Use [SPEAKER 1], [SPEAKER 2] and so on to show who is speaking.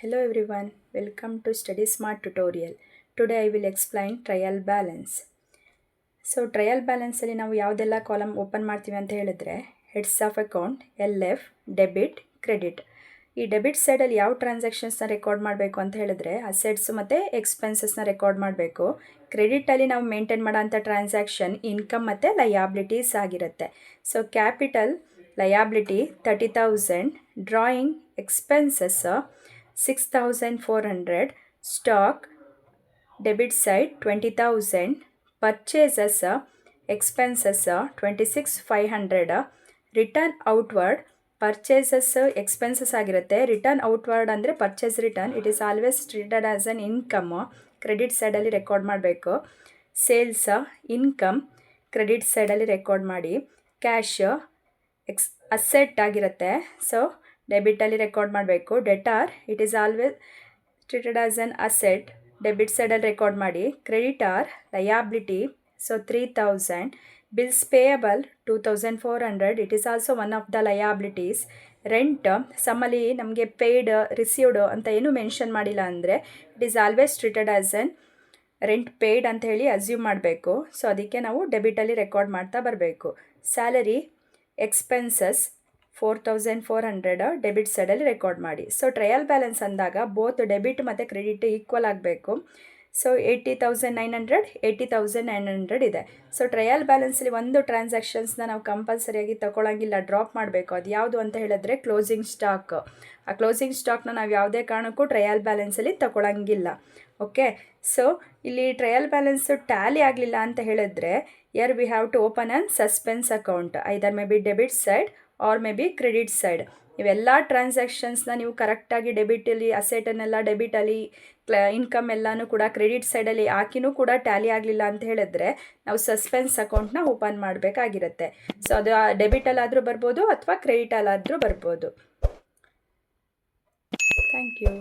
[SPEAKER 1] Hello everyone, welcome to Study Smart tutorial. Today I will explain trial balance. So trial ಬ್ಯಾಲೆನ್ಸಲ್ಲಿ ನಾವು ಯಾವುದೆಲ್ಲ column open ಮಾಡ್ತೀವಿ ಅಂತ ಹೇಳಿದ್ರೆ heads of account, LF, debit, credit. ಈ debit ಸೈಡಲ್ಲಿ ಯಾವ ಟ್ರಾನ್ಸಾಕ್ಷನ್ಸ್ನ ರೆಕಾರ್ಡ್ ಮಾಡಬೇಕು ಅಂತ ಹೇಳಿದ್ರೆ ಅಸೆಟ್ಸ್ ಮತ್ತು ಎಕ್ಸ್ಪೆನ್ಸಸ್ನ ರೆಕಾರ್ಡ್ ಮಾಡಬೇಕು. ಕ್ರೆಡಿಟಲ್ಲಿ ನಾವು ಮೇಂಟೈನ್ ಮಾಡೋಂಥ ಟ್ರಾನ್ಸಾಕ್ಷನ್ ಇನ್ಕಮ್ ಮತ್ತು ಲಯಾಬಿಲಿಟೀಸ್ ಆಗಿರುತ್ತೆ. So capital liability 30,000, drawing expenses 6,400, stock debit side 20,000, purchases expenses 26,500, return outward purchases expenses ಆಗಿರುತ್ತೆ. ರಿಟರ್ನ್ ಔಟ್ವರ್ಡ್ ಅಂದರೆ purchase return, it is always treated as an income, credit ಸೈಡಲ್ಲಿ record ಮಾಡಬೇಕು. Sales income credit ಸೈಡಲ್ಲಿ record ಮಾಡಿ. Cash asset ಆಗಿರುತ್ತೆ, so ಡೆಬಿಟಲ್ಲಿ record ಮಾಡಬೇಕು. Debtor it is always treated as an asset, debit ಸೈಡಲ್ಲಿ ರೆಕಾರ್ಡ್ ಮಾಡಿ. Creditor liability, so 3,000. Bills payable 2,400, it is also one of the liabilities. Rent ಸಮ್ಮಲ್ಲಿ ನಮಗೆ paid received ಅಂತ ಏನು ಮೆನ್ಷನ್ ಮಾಡಿಲ್ಲ ಅಂದರೆ it is always treated as an rent paid ಅಂತ ಹೇಳಿ ಅಸ್ಯೂಮ್ ಮಾಡಬೇಕು. ಸೊ ಅದಕ್ಕೆ ನಾವು ಡೆಬಿಟಲ್ಲಿ ರೆಕಾರ್ಡ್ ಮಾಡ್ತಾ ಬರಬೇಕು. ಸ್ಯಾಲರಿ ಎಕ್ಸ್ಪೆನ್ಸಸ್ 4,400 ಡೆಬಿಟ್ ಸೈಡಲ್ಲಿ ರೆಕಾರ್ಡ್ ಮಾಡಿ. ಸೊ ಟ್ರಯಲ್ ಬ್ಯಾಲೆನ್ಸ್ ಅಂದಾಗ ಬೋತ್ ಡೆಬಿಟ್ ಮತ್ತು ಕ್ರೆಡಿಟ್ ಈಕ್ವಲ್ ಆಗಬೇಕು. ಸೊ 80,900, 80,900 ಇದೆ. ಸೊ ಟ್ರಯಲ್ ಬ್ಯಾಲೆನ್ಸಲ್ಲಿ ಒಂದು ಟ್ರಾನ್ಸಾಕ್ಷನ್ಸ್ನ ನಾವು ಕಂಪಲ್ಸರಿಯಾಗಿ ತಗೊಳ್ಳೋಂಗಿಲ್ಲ, ಡ್ರಾಪ್ ಮಾಡಬೇಕು. ಅದು ಯಾವುದು ಅಂತ ಹೇಳಿದ್ರೆ ಕ್ಲೋಸಿಂಗ್ ಸ್ಟಾಕ್. ಆ ಕ್ಲೋಸಿಂಗ್ ಸ್ಟಾಕ್ನ ನಾವು ಯಾವುದೇ ಕಾರಣಕ್ಕೂ ಟ್ರಯಲ್ ಬ್ಯಾಲೆನ್ಸಲ್ಲಿ ತಗೊಳ್ಳೋಂಗಿಲ್ಲ. ಓಕೆ, ಸೊ ಇಲ್ಲಿ ಟ್ರಯಲ್ ಬ್ಯಾಲೆನ್ಸು ಟ್ಯಾಲಿ ಆಗಲಿಲ್ಲ ಅಂತ ಹೇಳಿದ್ರೆ ಯರ್ we have to open an suspense account, either may be debit side or may be credit side. ಇವೆಲ್ಲ ಟ್ರಾನ್ಸಾಕ್ಷನ್ಸ್ನ ನೀವು ಕರೆಕ್ಟಾಗಿ ಡೆಬಿಟಲ್ಲಿ ಅಸೆಟನ್ನೆಲ್ಲ ಡೆಬಿಟಲ್ಲಿ ಇನ್ಕಮ್ ಎಲ್ಲನೂ ಕೂಡ ಕ್ರೆಡಿಟ್ ಸೈಡಲ್ಲಿ ಹಾಕಿನೂ ಕೂಡ ಟ್ಯಾಲಿ ಆಗಲಿಲ್ಲ ಅಂತ ಹೇಳಿದ್ರೆ ನಾವು ಸಸ್ಪೆನ್ಸ್ ಅಕೌಂಟ್ನ ಓಪನ್ ಮಾಡಬೇಕಾಗಿರುತ್ತೆ. ಸೊ ಅದು ಡೆಬಿಟಲ್ಲಾದರೂ ಬರ್ಬೋದು ಅಥವಾ ಕ್ರೆಡಿಟಲ್ಲಾದರೂ ಬರ್ಬೋದು. Thank you.